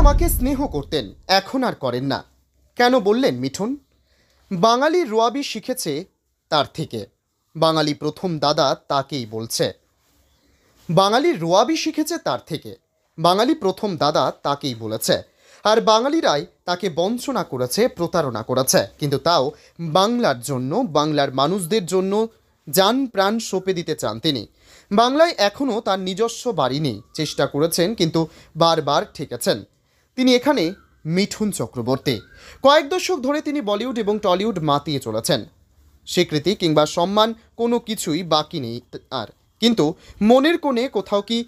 আমাকে স্নেহ করতেন, এখন আর করেন না। কেন বললেন মিঠুন? বাঙালি রোয়াবি শিখেছে তার থেকে। বাঙালি প্রথম দাদা তাকেই বলছে। বাঙালি রোয়াবি শিখেছে তার থেকে। বাঙালি প্রথম দাদা তাকেই বলেছে। আর বাঙালিরাই তাকে বঞ্চনা করেছে, প্রতারণা করেছে, কিন্তু তাও বাংলার জন্য, বাংলার মানুষদের জন্য জান প্রাণ সঁপে দিতে চান তিনি। বাংলায় এখনও তার নিজস্ব বাড়ি নেই, চেষ্টা করেছেন কিন্তু বারবার ঠেকেছেন। তিনি এখানে মিঠুন চক্রবর্তী। কয়েক দশক ধরে তিনি বলিউড এবং টলিউড মাতিয়ে চলেছেন। স্বীকৃতি কিংবা সম্মান কোনো কিছুই বাকি নেই আর। কিন্তু মনের কোণে কোথাও কি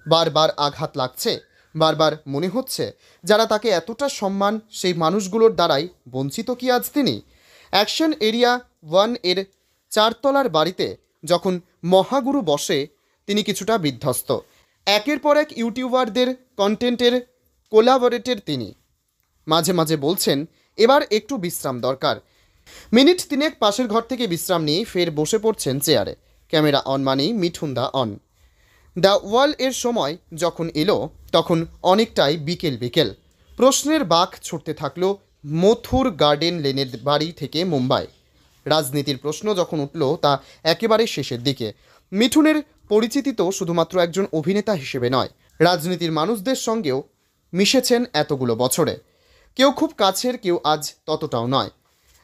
বারবার আঘাত লাগছে? বারবার মনে হচ্ছে যারা তাকে এতটা সম্মান, সেই মানুষগুলোর দ্বারাই বঞ্চিত কি আজ তিনি? অ্যাকশন এরিয়া 1 এর 4 তলার বাড়িতে যখন মহাগুরু বসে, তিনি কিছুটা বিধ্বস্ত। একের পর এক ইউটিউবারদের কন্টেন্টের কোলাবরেটের তিনি। মাঝে মাঝে বলছেন এবার একটু বিশ্রাম দরকার। মিনিট তিনেক পাশের ঘর থেকে বিশ্রাম নিয়ে ফের বসে পড়ছেন চেয়ারে। ক্যামেরা অন মানেই মিঠুন দা অন। দ্য ওয়াল এর সময় যখন এলো তখন অনেকটাই বিকেল বিকেল। প্রশ্নের বাঁক ছুটতে থাকলো মথুর গার্ডেন লেনের বাড়ি থেকে মুম্বাই। রাজনীতির প্রশ্ন যখন উঠল তা একেবারে শেষের দিকে। মিঠুনের পরিচিতি তো শুধুমাত্র একজন অভিনেতা হিসেবে নয়, রাজনীতির মানুষদের সঙ্গেও মিশেছেন এতগুলো বছরে। কেউ খুব কাছের, কেউ আজ ততটাও নয়,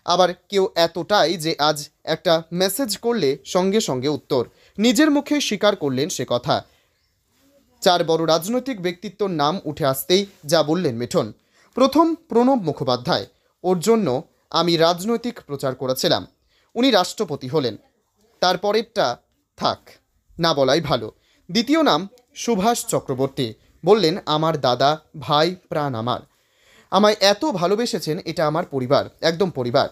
আবার কেউ এতটাই যে আজ একটা মেসেজ করলে সঙ্গে সঙ্গে উত্তর। নিজের মুখে স্বীকার করলেন সে কথা। 4 বড় রাজনৈতিক ব্যক্তিত্বর নাম উঠে আসতেই যা বললেন মিঠুন। প্রথম প্রণব মুখোপাধ্যায়। ওর জন্য আমি রাজনৈতিক প্রচার করেছিলাম। উনি রাষ্ট্রপতি হলেন। তারপরেরটা থাক, না বলাই ভালো। দ্বিতীয় নাম সুভাষ চক্রবর্তী। বললেন আমার দাদা, ভাই, প্রাণ আমার। আমায় এত ভালোবেসেছেন, এটা আমার পরিবার, একদম পরিবার।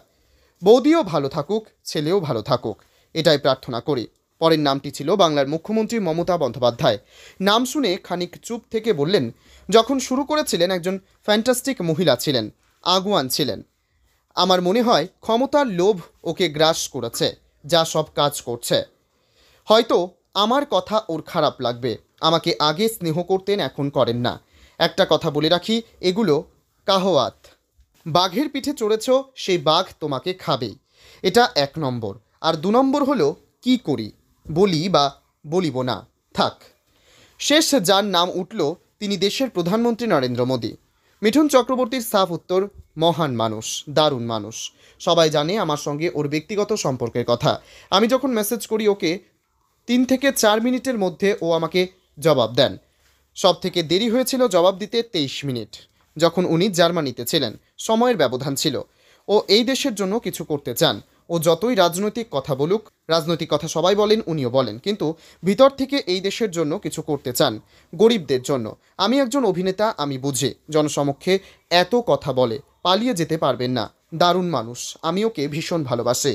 বৌদিও ভালো থাকুক, ছেলেও ভালো থাকুক, এটাই প্রার্থনা করি। পরের নামটি ছিল বাংলার মুখ্যমন্ত্রী মমতা বন্দ্যোপাধ্যায়। নাম শুনে খানিক চুপ থেকে বললেন, যখন শুরু করেছিলেন একজন ফ্যান্টাস্টিক মহিলা ছিলেন, আগুয়ান ছিলেন। আমার মনে হয় ক্ষমতার লোভ ওকে গ্রাস করেছে, যা সব কাজ করছে। হয়তো আমার কথা ওর খারাপ লাগবে। আমাকে আগে স্নেহ করতেন, এখন করেন না। একটা কথা বলে রাখি, এগুলো কাহওয়াত। বাঘের পিঠে চড়েছ, সেই বাঘ তোমাকে খাবেই। এটা 1 নম্বর। আর 2 নম্বর হলো কি করি, বলি বা বলিব না, থাক। শেষ যার নাম উঠল তিনি দেশের প্রধানমন্ত্রী নরেন্দ্র মোদী। মিঠুন চক্রবর্তীর সাফ উত্তর, মহান মানুষ, দারুণ মানুষ। সবাই জানে আমার সঙ্গে ওর ব্যক্তিগত সম্পর্কের কথা। আমি যখন মেসেজ করি ওকে, 3 থেকে 4 মিনিটের মধ্যে ও আমাকে জবাব দেন। সব থেকে দেরি হয়েছিল জবাব দিতে 23 মিনিট, যখন উনি জার্মানিতে ছিলেন। সময়ের ব্যবধান ছিল। ও এই দেশের জন্য কিছু করতে চান। ও যতই রাজনৈতিক কথা বলুক, রাজনৈতিক কথা সবাই বলেন, উনিও বলেন, কিন্তু ভিতর থেকে এই দেশের জন্য কিছু করতে চান, গরিবদের জন্য। আমি একজন অভিনেতা, আমি বুঝি। জনসমক্ষে এত কথা বলে, পালিয়ে যেতে পারবেন না। দারুণ মানুষ, আমি ওকে ভীষণ ভালোবাসি।